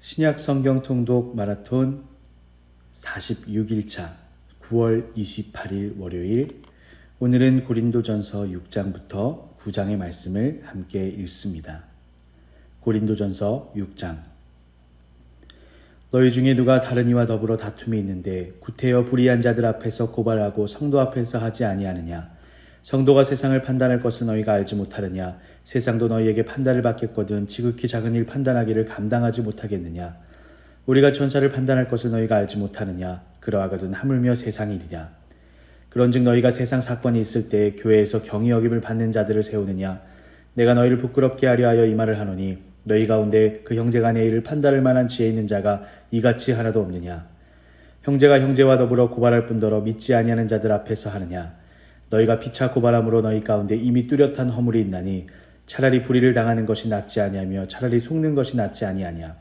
신약 성경 통독 마라톤 46일차 9월 28일 월요일. 오늘은 고린도전서 6장부터 9장의 말씀을 함께 읽습니다. 고린도전서 6장. 너희 중에 누가 다른 이와 더불어 다툼이 있는데 구태여 불의한 자들 앞에서 고발하고 성도 앞에서 하지 아니하느냐? 성도가 세상을 판단할 것을 너희가 알지 못하느냐? 세상도 너희에게 판단을 받겠거든 지극히 작은 일 판단하기를 감당하지 못하겠느냐? 우리가 천사를 판단할 것을 너희가 알지 못하느냐? 그러하거든 하물며 세상 일이냐? 그런즉 너희가 세상 사건이 있을 때 교회에서 경히 여김을 받는 자들을 세우느냐? 내가 너희를 부끄럽게 하려 하여 이 말을 하노니 너희 가운데 그 형제 간의 일을 판단할 만한 지혜 있는 자가 이같이 하나도 없느냐? 형제가 형제와 더불어 고발할 뿐더러 믿지 아니하는 자들 앞에서 하느냐? 너희가 피차 고발함으로 너희 가운데 이미 뚜렷한 허물이 있나니 차라리 불의를 당하는 것이 낫지 아니하며 차라리 속는 것이 낫지 아니하냐?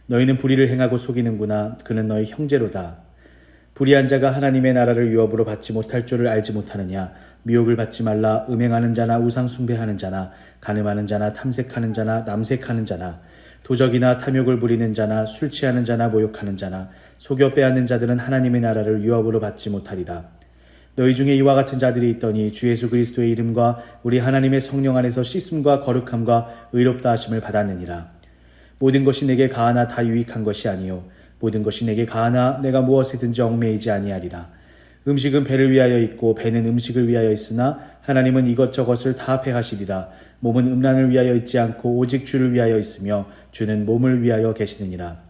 너희는 불의를 행하고 속이는구나. 그는 너희 형제로다. 불의한 자가 하나님의 나라를 유업으로 받지 못할 줄을 알지 못하느냐? 미혹을 받지 말라. 음행하는 자나 우상 숭배하는 자나 간음하는 자나 탐색하는 자나 남색하는 자나 도적이나 탐욕을 부리는 자나 술 취하는 자나 모욕하는 자나 속여 빼앗는 자들은 하나님의 나라를 유업으로 받지 못하리라. 너희 중에 이와 같은 자들이 있더니 주 예수 그리스도의 이름과 우리 하나님의 성령 안에서 씻음과 거룩함과 의롭다 하심을 받았느니라. 모든 것이 내게 가하나 다 유익한 것이 아니요 모든 것이 내게 가하나 내가 무엇이든지 얽매이지 아니하리라. 음식은 배를 위하여 있고 배는 음식을 위하여 있으나 하나님은 이것저것을 다 배하시리라. 몸은 음란을 위하여 있지 않고 오직 주를 위하여 있으며 주는 몸을 위하여 계시느니라.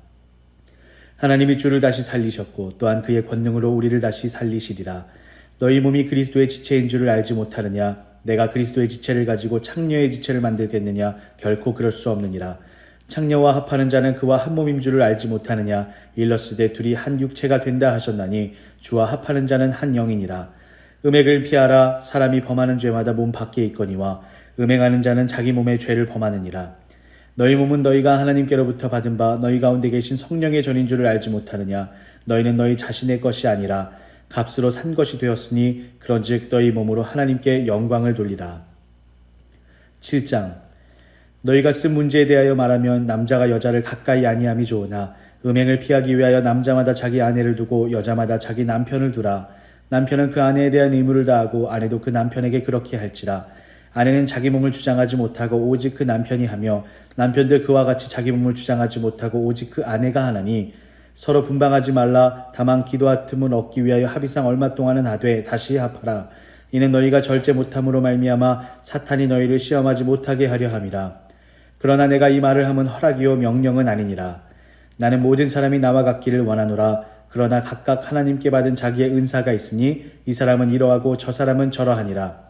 하나님이 주를 다시 살리셨고 또한 그의 권능으로 우리를 다시 살리시리라. 너희 몸이 그리스도의 지체인 줄을 알지 못하느냐? 내가 그리스도의 지체를 가지고 창녀의 지체를 만들겠느냐? 결코 그럴 수 없느니라. 창녀와 합하는 자는 그와 한 몸인 줄을 알지 못하느냐? 일러스되 둘이 한 육체가 된다 하셨나니 주와 합하는 자는 한 영이니라. 음행을 피하라. 사람이 범하는 죄마다 몸 밖에 있거니와 음행하는 자는 자기 몸의 죄를 범하느니라. 너희 몸은 너희가 하나님께로부터 받은 바 너희 가운데 계신 성령의 전인 줄을 알지 못하느냐? 너희는 너희 자신의 것이 아니라 값으로 산 것이 되었으니 그런즉 너희 몸으로 하나님께 영광을 돌리라. 7장. 너희가 쓴 문제에 대하여 말하면 남자가 여자를 가까이 아니함이 좋으나 음행을 피하기 위하여 남자마다 자기 아내를 두고 여자마다 자기 남편을 두라. 남편은 그 아내에 대한 의무를 다하고 아내도 그 남편에게 그렇게 할지라. 아내는 자기 몸을 주장하지 못하고 오직 그 남편이 하며 남편도 그와 같이 자기 몸을 주장하지 못하고 오직 그 아내가 하나니 서로 분방하지 말라. 다만 기도와 틈을 얻기 위하여 합의상 얼마 동안은 하되 다시 합하라. 이는 너희가 절제 못함으로 말미암아 사탄이 너희를 시험하지 못하게 하려 함이라. 그러나 내가 이 말을 함은 허락이요 명령은 아니니라. 나는 모든 사람이 나와 같기를 원하노라. 그러나 각각 하나님께 받은 자기의 은사가 있으니 이 사람은 이러하고 저 사람은 저러하니라.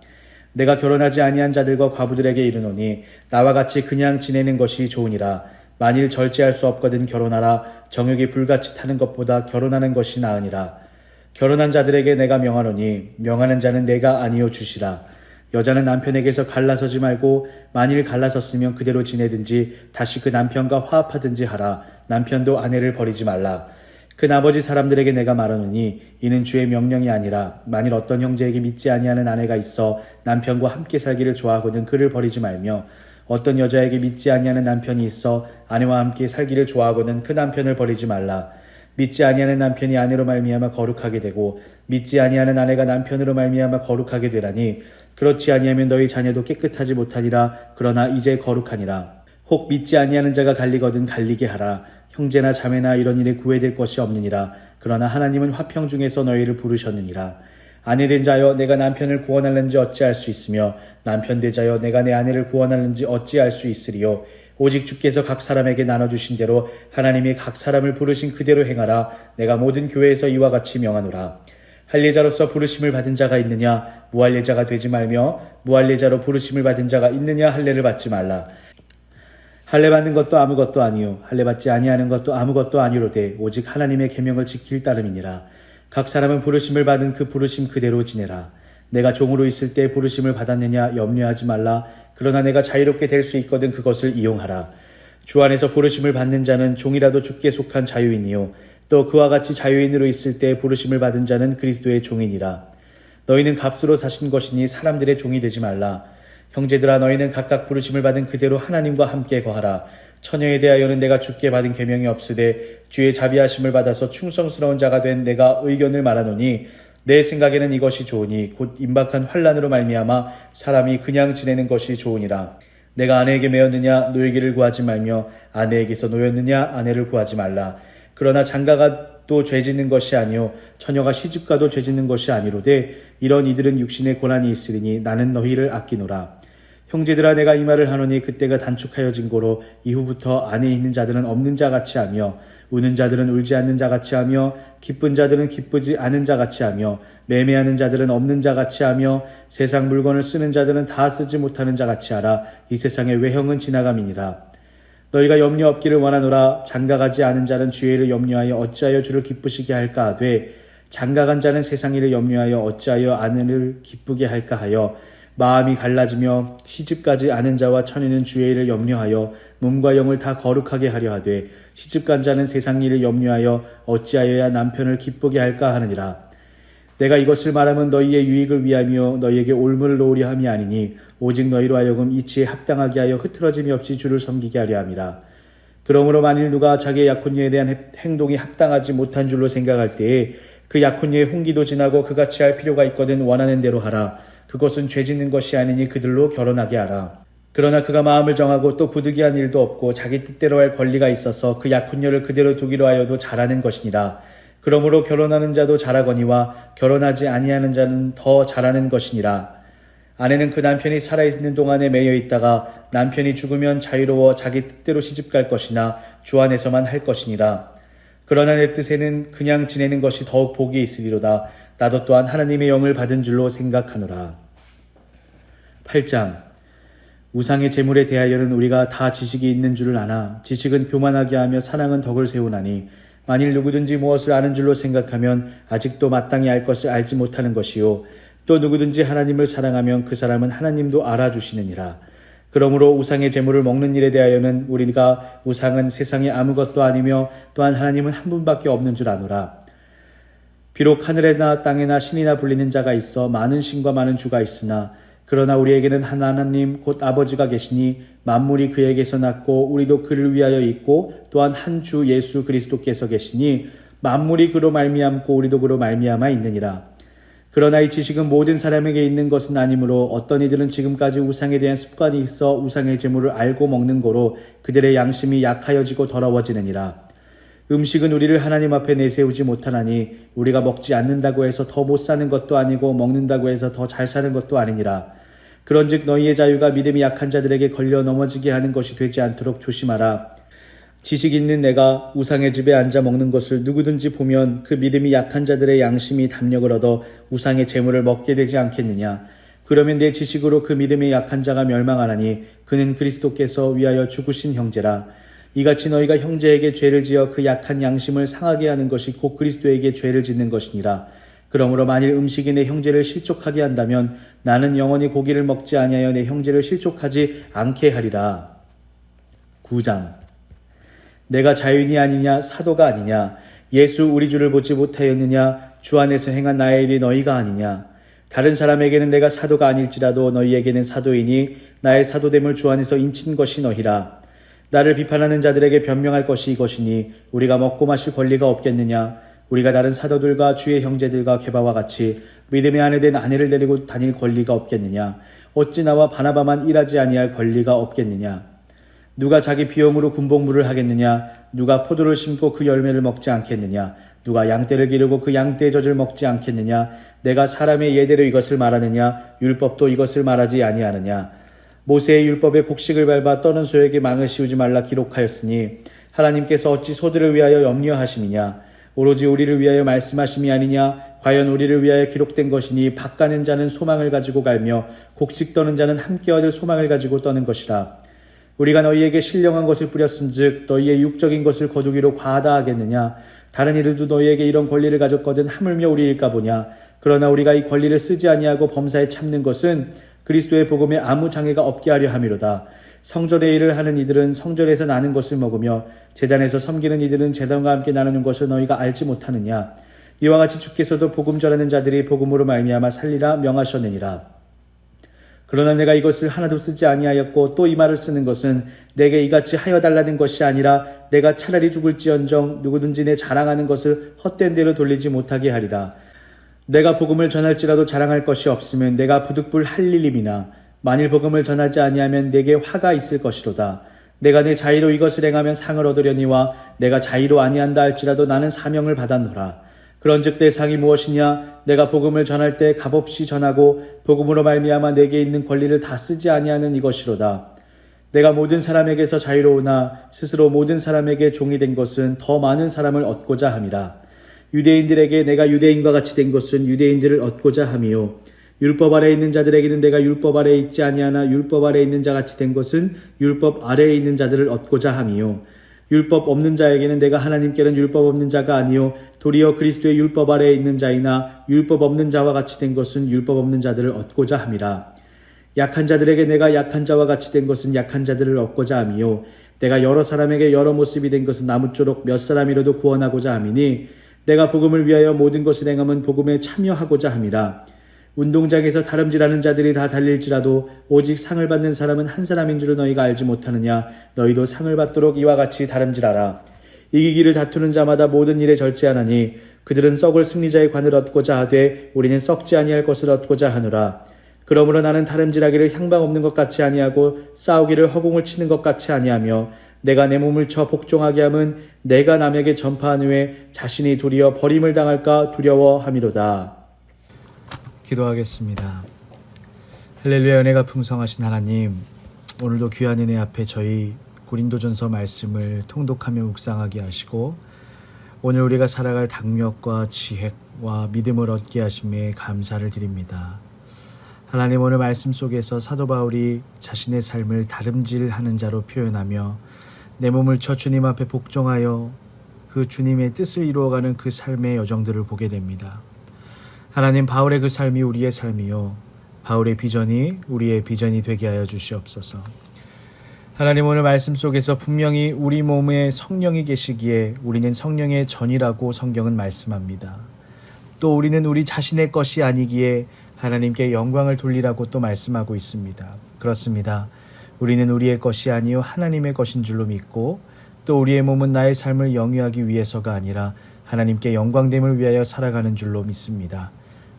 내가 결혼하지 아니한 자들과 과부들에게 이르노니 나와 같이 그냥 지내는 것이 좋으니라. 만일 절제할 수 없거든 결혼하라. 정욕이 불같이 타는 것보다 결혼하는 것이 나으니라. 결혼한 자들에게 내가 명하노니 명하는 자는 내가 아니요 주시라. 여자는 남편에게서 갈라서지 말고 만일 갈라섰으면 그대로 지내든지 다시 그 남편과 화합하든지 하라. 남편도 아내를 버리지 말라. 그 나머지 사람들에게 내가 말하노니 이는 주의 명령이 아니라 만일 어떤 형제에게 믿지 아니하는 아내가 있어 남편과 함께 살기를 좋아하거든 그를 버리지 말며 어떤 여자에게 믿지 아니하는 남편이 있어 아내와 함께 살기를 좋아하거든 그 남편을 버리지 말라. 믿지 아니하는 남편이 아내로 말미암아 거룩하게 되고 믿지 아니하는 아내가 남편으로 말미암아 거룩하게 되라니 그렇지 아니하면 너희 자녀도 깨끗하지 못하니라. 그러나 이제 거룩하니라. 혹 믿지 아니하는 자가 갈리거든 갈리게 하라. 형제나 자매나 이런 일에 구애될 것이 없느니라. 그러나 하나님은 화평 중에서 너희를 부르셨느니라. 아내된 자여 내가 남편을 구원할는지 어찌할 수 있으며 남편 되자여 내가 내 아내를 구원할는지 어찌할 수 있으리요. 오직 주께서 각 사람에게 나눠주신 대로 하나님이 각 사람을 부르신 그대로 행하라. 내가 모든 교회에서 이와 같이 명하노라. 할례자로서 부르심을 받은 자가 있느냐? 무할례자가 되지 말며 무할례자로 부르심을 받은 자가 있느냐? 할례를 받지 말라. 할례 받는 것도 아무것도 아니요 할례 받지 아니하는 것도 아무것도 아니로되 오직 하나님의 계명을 지킬 따름이니라. 각 사람은 부르심을 받은 그 부르심 그대로 지내라. 내가 종으로 있을 때 부르심을 받았느냐 염려하지 말라. 그러나 내가 자유롭게 될 수 있거든 그것을 이용하라. 주 안에서 부르심을 받는 자는 종이라도 주께 속한 자유인이요 또 그와 같이 자유인으로 있을 때 부르심을 받은 자는 그리스도의 종이니라. 너희는 값으로 사신 것이니 사람들의 종이 되지 말라. 형제들아 너희는 각각 부르심을 받은 그대로 하나님과 함께 거하라. 처녀에 대하여는 내가 주께 받은 계명이 없으되 주의 자비하심을 받아서 충성스러운 자가 된 내가 의견을 말하노니 내 생각에는 이것이 좋으니 곧 임박한 환난으로 말미암아 사람이 그냥 지내는 것이 좋으니라. 내가 아내에게 매였느냐 노예기를 구하지 말며 아내에게서 노였느냐 아내를 구하지 말라. 그러나 장가가 또 죄짓는 것이 아니요 처녀가 시집가도 죄짓는 것이 아니로되 이런 이들은 육신의 고난이 있으리니 나는 너희를 아끼노라. 형제들아 내가 이 말을 하노니 그때가 단축하여진 고로 이후부터 안에 있는 자들은 없는 자같이 하며 우는 자들은 울지 않는 자같이 하며 기쁜 자들은 기쁘지 않은 자같이 하며 매매하는 자들은 없는 자같이 하며 세상 물건을 쓰는 자들은 다 쓰지 못하는 자같이 하라. 이 세상의 외형은 지나감이니라. 너희가 염려 없기를 원하노라. 장가가지 않은 자는 주의 일을 염려하여 어찌하여 주를 기쁘시게 할까 하되 장가간 자는 세상 일을 염려하여 어찌하여 아내를 기쁘게 할까 하여 마음이 갈라지며 시집가지 않은 자와 처녀는 주의 일을 염려하여 몸과 영을 다 거룩하게 하려 하되 시집간 자는 세상 일을 염려하여 어찌하여야 남편을 기쁘게 할까 하느니라. 내가 이것을 말하면 너희의 유익을 위하며 너희에게 올무를 놓으려 함이 아니니 오직 너희로 하여금 이치에 합당하게 하여 흐트러짐이 없이 주를 섬기게 하려 함이라. 그러므로 만일 누가 자기의 약혼녀에 대한 행동이 합당하지 못한 줄로 생각할 때에 그 약혼녀의 홍기도 지나고 그같이 할 필요가 있거든 원하는 대로 하라. 그것은 죄짓는 것이 아니니 그들로 결혼하게 하라. 그러나 그가 마음을 정하고 또 부득이한 일도 없고 자기 뜻대로 할 권리가 있어서 그 약혼녀를 그대로 두기로 하여도 잘하는 것이니라. 그러므로 결혼하는 자도 잘하거니와 결혼하지 아니하는 자는 더 잘하는 것이니라. 아내는 그 남편이 살아있는 동안에 매여 있다가 남편이 죽으면 자유로워 자기 뜻대로 시집갈 것이나 주 안에서만 할 것이니라. 그러나 내 뜻에는 그냥 지내는 것이 더욱 복이 있으리로다. 나도 또한 하나님의 영을 받은 줄로 생각하노라. 8장. 우상의 재물에 대하여는 우리가 다 지식이 있는 줄을 아나 지식은 교만하게 하며 사랑은 덕을 세우나니 만일 누구든지 무엇을 아는 줄로 생각하면 아직도 마땅히 알 것을 알지 못하는 것이요 또 누구든지 하나님을 사랑하면 그 사람은 하나님도 알아주시느니라. 그러므로 우상의 재물을 먹는 일에 대하여는 우리가 우상은 세상에 아무것도 아니며 또한 하나님은 한 분밖에 없는 줄 아노라. 비록 하늘에나 땅에나 신이나 불리는 자가 있어 많은 신과 많은 주가 있으나 그러나 우리에게는 한 하나님 곧 아버지가 계시니 만물이 그에게서 났고 우리도 그를 위하여 있고 또한 한 주 예수 그리스도께서 계시니 만물이 그로 말미암고 우리도 그로 말미암아 있느니라. 그러나 이 지식은 모든 사람에게 있는 것은 아니므로 어떤 이들은 지금까지 우상에 대한 습관이 있어 우상의 재물을 알고 먹는 거로 그들의 양심이 약하여지고 더러워지느니라. 음식은 우리를 하나님 앞에 내세우지 못하나니 우리가 먹지 않는다고 해서 더 못 사는 것도 아니고 먹는다고 해서 더 잘 사는 것도 아니니라. 그런즉 너희의 자유가 믿음이 약한 자들에게 걸려 넘어지게 하는 것이 되지 않도록 조심하라. 지식 있는 내가 우상의 집에 앉아 먹는 것을 누구든지 보면 그 믿음이 약한 자들의 양심이 담력을 얻어 우상의 재물을 먹게 되지 않겠느냐. 그러면 내 지식으로 그 믿음이 약한 자가 멸망하나니 그는 그리스도께서 위하여 죽으신 형제라. 이같이 너희가 형제에게 죄를 지어 그 약한 양심을 상하게 하는 것이 곧 그리스도에게 죄를 짓는 것이니라. 그러므로 만일 음식이 내 형제를 실족하게 한다면 나는 영원히 고기를 먹지 아니하여 내 형제를 실족하지 않게 하리라. 9장. 내가 자유인이 아니냐 사도가 아니냐 예수 우리 주를 보지 못하였느냐 주 안에서 행한 나의 일이 너희가 아니냐. 다른 사람에게는 내가 사도가 아닐지라도 너희에게는 사도이니 나의 사도됨을 주 안에서 인친 것이 너희라. 나를 비판하는 자들에게 변명할 것이 이것이니 우리가 먹고 마실 권리가 없겠느냐. 우리가 다른 사도들과 주의 형제들과 게바와 같이 믿음의 안에 된 아내를 데리고 다닐 권리가 없겠느냐. 어찌 나와 바나바만 일하지 아니할 권리가 없겠느냐. 누가 자기 비용으로 군복무를 하겠느냐. 누가 포도를 심고 그 열매를 먹지 않겠느냐. 누가 양떼를 기르고 그 양떼의 젖을 먹지 않겠느냐. 내가 사람의 예대로 이것을 말하느냐. 율법도 이것을 말하지 아니하느냐. 모세의 율법에 곡식을 밟아 떠는 소에게 망을 씌우지 말라 기록하였으니 하나님께서 어찌 소들을 위하여 염려하심이냐. 오로지 우리를 위하여 말씀하심이 아니냐. 과연 우리를 위하여 기록된 것이니 밭 가는 자는 소망을 가지고 갈며 곡식 떠는 자는 함께 얻을 소망을 가지고 떠는 것이라. 우리가 너희에게 신령한 것을 뿌렸은즉 너희의 육적인 것을 거두기로 과하다 하겠느냐. 다른 이들도 너희에게 이런 권리를 가졌거든 하물며 우리일까 보냐. 그러나 우리가 이 권리를 쓰지 아니하고 범사에 참는 것은 그리스도의 복음에 아무 장애가 없게 하려 함이로다. 성전의 일을 하는 이들은 성전에서 나는 것을 먹으며 제단에서 섬기는 이들은 제단과 함께 나누는 것을 너희가 알지 못하느냐. 이와 같이 주께서도 복음 전하는 자들이 복음으로 말미암아 살리라 명하셨느니라. 그러나 내가 이것을 하나도 쓰지 아니하였고 또 이 말을 쓰는 것은 내게 이같이 하여 달라는 것이 아니라 내가 차라리 죽을지언정 누구든지 내 자랑하는 것을 헛된 대로 돌리지 못하게 하리라. 내가 복음을 전할지라도 자랑할 것이 없으면 내가 부득불 할 일임이나 만일 복음을 전하지 아니하면 내게 화가 있을 것이로다. 내가 내 자의로 이것을 행하면 상을 얻으려니와 내가 자의로 아니한다 할지라도 나는 사명을 받았노라. 그런즉 내 상이 무엇이냐? 내가 복음을 전할 때 값없이 전하고 복음으로 말미암아 내게 있는 권리를 다 쓰지 아니하는 이것이로다. 내가 모든 사람에게서 자유로우나 스스로 모든 사람에게 종이 된 것은 더 많은 사람을 얻고자 함이라. 유대인들에게 내가 유대인과 같이 된 것은 유대인들을 얻고자 함이요 율법 아래에 있는 자들에게는 내가 율법 아래에 있지 아니하나 율법 아래에 있는 자 같이 된 것은 율법 아래에 있는 자들을 얻고자 함이요 율법 없는 자에게는 내가 하나님께는 율법 없는 자가 아니요 도리어 그리스도의 율법 아래에 있는 자이나 율법 없는 자와 같이 된 것은 율법 없는 자들을 얻고자 함이라. 약한 자들에게 내가 약한 자와 같이 된 것은 약한 자들을 얻고자 함이요 내가 여러 사람에게 여러 모습이 된 것은 나무쪼록 몇 사람이라도 구원하고자 함이니 내가 복음을 위하여 모든 것을 행함은 복음에 참여하고자 함이라. 운동장에서 다름질하는 자들이 다 달릴지라도 오직 상을 받는 사람은 한 사람인 줄을 너희가 알지 못하느냐. 너희도 상을 받도록 이와 같이 다름질하라. 이기기를 다투는 자마다 모든 일에 절제하나니 그들은 썩을 승리자의 관을 얻고자 하되 우리는 썩지 아니할 것을 얻고자 하노라. 그러므로 나는 다름질하기를 향방 없는 것 같이 아니하고 싸우기를 허공을 치는 것 같이 아니하며 내가 내 몸을 쳐 복종하게 함은 내가 남에게 전파한 후에 자신이 도리어 버림을 당할까 두려워함이로다. 기도하겠습니다. 할렐루야. 은혜가 풍성하신 하나님, 오늘도 귀한 은혜 앞에 저희 고린도전서 말씀을 통독하며 묵상하게 하시고 오늘 우리가 살아갈 당력과 지혜와 믿음을 얻게 하심에 감사를 드립니다. 하나님, 오늘 말씀 속에서 사도 바울이 자신의 삶을 다름질하는 자로 표현하며 내 몸을 쳐 주님 앞에 복종하여 그 주님의 뜻을 이루어가는 그 삶의 여정들을 보게 됩니다. 하나님, 바울의 그 삶이 우리의 삶이요 바울의 비전이 우리의 비전이 되게 하여 주시옵소서. 하나님, 오늘 말씀 속에서 분명히 우리 몸에 성령이 계시기에 우리는 성령의 전이라고 성경은 말씀합니다. 또 우리는 우리 자신의 것이 아니기에 하나님께 영광을 돌리라고 또 말씀하고 있습니다. 그렇습니다. 우리는 우리의 것이 아니요 하나님의 것인 줄로 믿고 또 우리의 몸은 나의 삶을 영위하기 위해서가 아니라 하나님께 영광됨을 위하여 살아가는 줄로 믿습니다.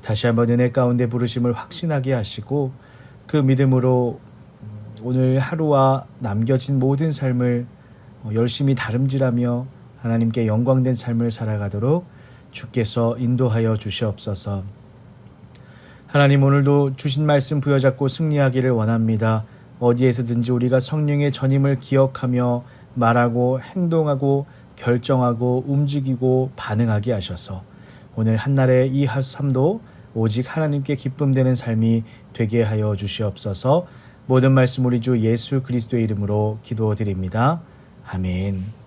다시 한번 은혜 가운데 부르심을 확신하게 하시고 그 믿음으로 오늘 하루와 남겨진 모든 삶을 열심히 다름질하며 하나님께 영광된 삶을 살아가도록 주께서 인도하여 주시옵소서. 하나님, 오늘도 주신 말씀 부여잡고 승리하기를 원합니다. 어디에서든지 우리가 성령의 전임을 기억하며 말하고 행동하고 결정하고 움직이고 반응하게 하셔서 오늘 한날의 이 삶도 오직 하나님께 기쁨되는 삶이 되게 하여 주시옵소서. 모든 말씀 우리 주 예수 그리스도의 이름으로 기도드립니다. 아멘.